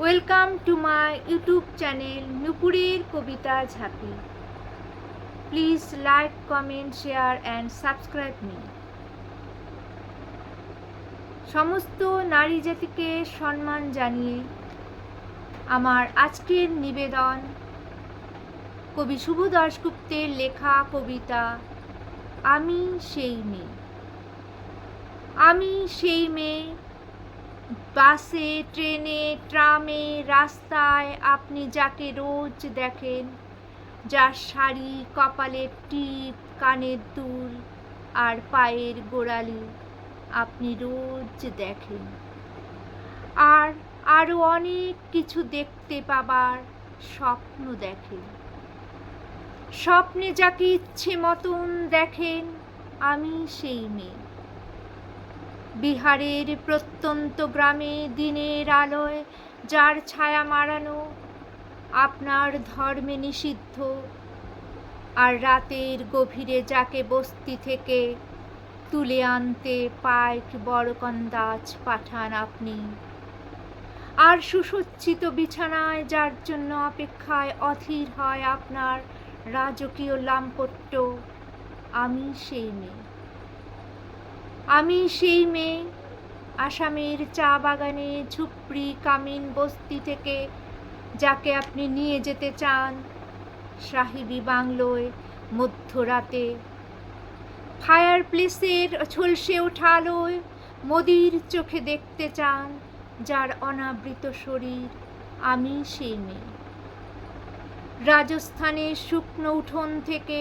Welcome to my YouTube channel নুপুরের কবিতা ঝাঁপি। Please like, comment, share and subscribe me. সমস্ত নারী জাতিকে সম্মান জানিয়ে আমার আজকের নিবেদন কবি শুভ দাশগুপ্তের লেখা কবিতা আমি সেই মেয়ে। আমি সেই মেয়ে, বাসে, ট্রেনে, ট্রামে, রাস্তায় আপনি যাকে রোজ দেখেন, যার শাড়ি, কপালের টিপ, কানের দুল আর পায়ের গোড়ালি আপনি রোজ দেখেন। আর আরও অনেক কিছু দেখতে পাবার স্বপ্ন দেখেন। স্বপ্নে যাকে ইচ্ছে মতন দেখেন, আমি সেই মেয়ে। বিহারের প্রত্যন্ত গ্রামে দিনের আলোয় যার ছায়া মারানো আপনার ধর্মে নিষিদ্ধ, আর রাতের গভীরে যাকে বস্তি থেকে তুলে আনতে পাইক বড়কন্দাজ পাঠান আপনি, আর সুসজ্জিত বিছানায় যার জন্য অপেক্ষায় অধীর হয় আপনার রাজকীয় লামপট্য, আমি সেই মেয়ে। আমি সেই মেয়ে, আসামের চা বাগানে ঝুপড়ি কামিন বস্তি থেকে যাকে আপনি নিয়ে যেতে চান সাহিবি বাংলোয় মধ্যরাতে, ফায়ার প্লেসের ঝলসে ওঠা আলোয় মোদির চোখে দেখতে চান যার অনাবৃত শরীর, আমি সেই মেয়ে। রাজস্থানের শুকনো উঠোন থেকে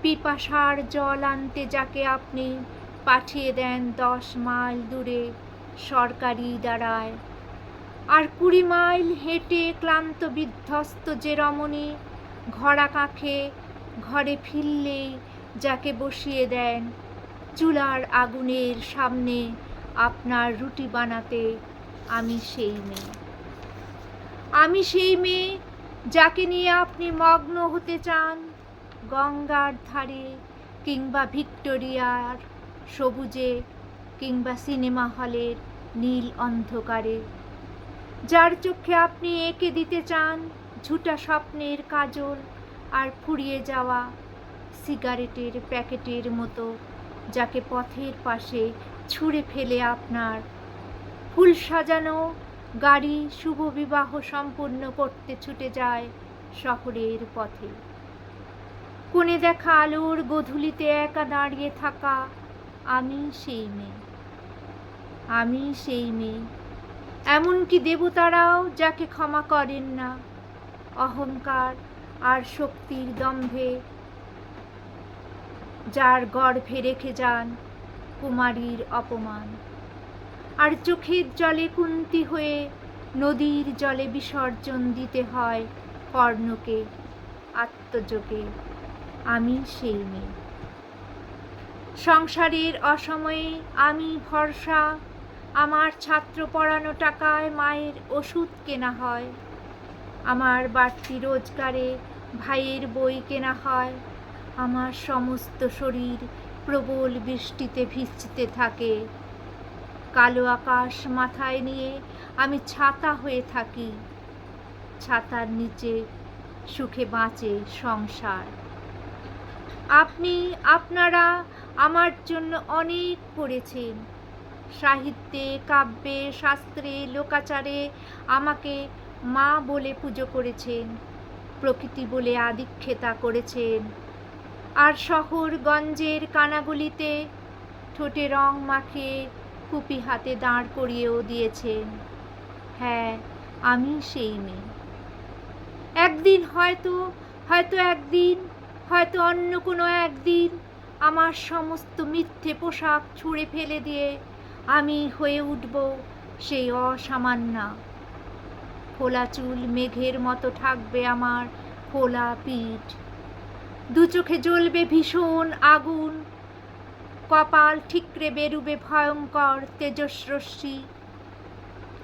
পিপাসার জল আনতে যাকে আপনি পাঠিয়ে দেন 10 মাইল দূরে সরকারি দাঁড়ায়, আর 20 মাইল হেঁটে ক্লান্ত বিধ্বস্ত যে রমণী ঘোড়া কাঁখে ঘরে ফিরলেই যাকে বসিয়ে দেন চুলার আগুনের সামনে আপনার রুটি বানাতে, আমি সেই মেয়ে। আমি সেই মেয়ে যাকে নিয়ে আপনি মগ্ন হতে চান গঙ্গার ধারে কিংবা ভিক্টোরিয়ার সবুজে কিংবা সিনেমা হলের নীল অন্ধকারে, যার চোখে আপনি এঁকে দিতে চান ঝুটা স্বপ্নের কাজল আর ফুরিয়ে যাওয়া সিগারেটের প্যাকেটের মতো, যাকে পথের পাশে ছুঁড়ে ফেলে আপনার ফুল সাজানো গাড়ি শুভ বিবাহ সম্পূর্ণ করতে ছুটে যায় শহরের পথে। কোণে দেখা আলোর গোধূলিতে একা দাঁড়িয়ে থাকা, আমি সেই মেয়ে। আমি সেই মেয়ে, এমনকি দেবতারাও যাকে ক্ষমা করেন না অহংকার আর শক্তির দম্ভে, যার গর্ভে রেখে যান কুমারীর অপমান, আর চোখের জলে কুন্তি হয়ে নদীর জলে বিসর্জন দিতে হয় কর্ণকে আত্মযোগে, আমি সেই মেয়ে। সংসারের অসময়ে আমি ভরসা, আমার ছাত্র পড়ানো টাকায় মায়ের ওষুধ কেনা হয়, আমার বাড়তি রোজগারে ভাইয়ের বই কেনা হয়, আমার সমস্ত শরীর প্রবল বৃষ্টিতে ভিজতে থাকে, কালো আকাশ মাথায় নিয়ে আমি ছাতা হয়ে থাকি, ছাতার নিচে সুখে বাঁচে সংসার। আপনারা আমার জন্য অনেক করেছেন, সাহিত্যে, কাব্যে, শাস্ত্রে, লোকাচারে আমাকে মা বলে পুজো করেছেন, প্রকৃতি বলে আদিক্ষেতা করেছেন, আর শহর গঞ্জের কানাগলিতে ঠোঁটে রং মাখিয়ে কুপি হাতে দাঁড় করিয়েও দিয়েছেন। হ্যাঁ, আমি সেই মেয়ে। একদিন হয়তো অন্য কোনো একদিন আমার সমস্ত মিথ্যে পোশাক ছুঁড়ে ফেলে দিয়ে আমি হয়ে উঠব সেই অসামান্যা। খোলা চুল মেঘের মতো থাকবে আমার খোলা পিঠ, দু চোখে জ্বলবে ভীষণ আগুন, কপাল ঠিকরে বেরুবে ভয়ঙ্কর তেজস্রশ্মি,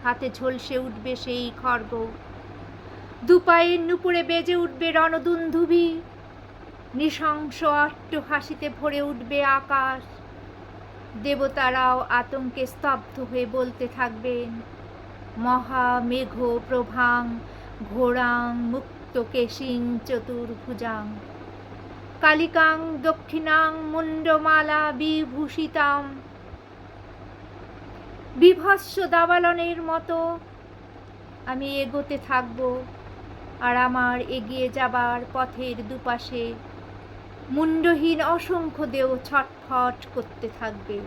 হাতে ঝলসে উঠবে সেই খড়গ, দুপায়ের নুপুরে বেজে উঠবে রণদুন্দুভি, নৃশংস অট্টহাসিতে ভরে উঠবে আকাশ, দেবতারাও আতঙ্কে স্তব্ধ হয়ে বলতে থাকবেন মহামেঘ প্রভাং ঘোরাং মুক্তকেশিং চতুর্ভুজাং কালিকাং দক্ষিণাং মুণ্ডমালা বিভূষিতাম। বিভৎস দাবানলের মতো আমি এগোতে থাকব, আর আমার এগিয়ে যাবার পথের দুপাশে মুণ্ডহীন অসংখ্য দেহ ছটফট করতে থাকবে।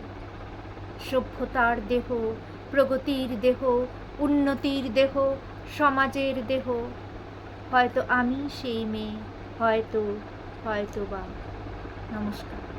সভ্যতার দেহ, প্রগতির দেহ, উন্নতির দেহ, সমাজের দেহ। হয়তো আমি সেই মেয়ে, হয়তো বা। নমস্কার।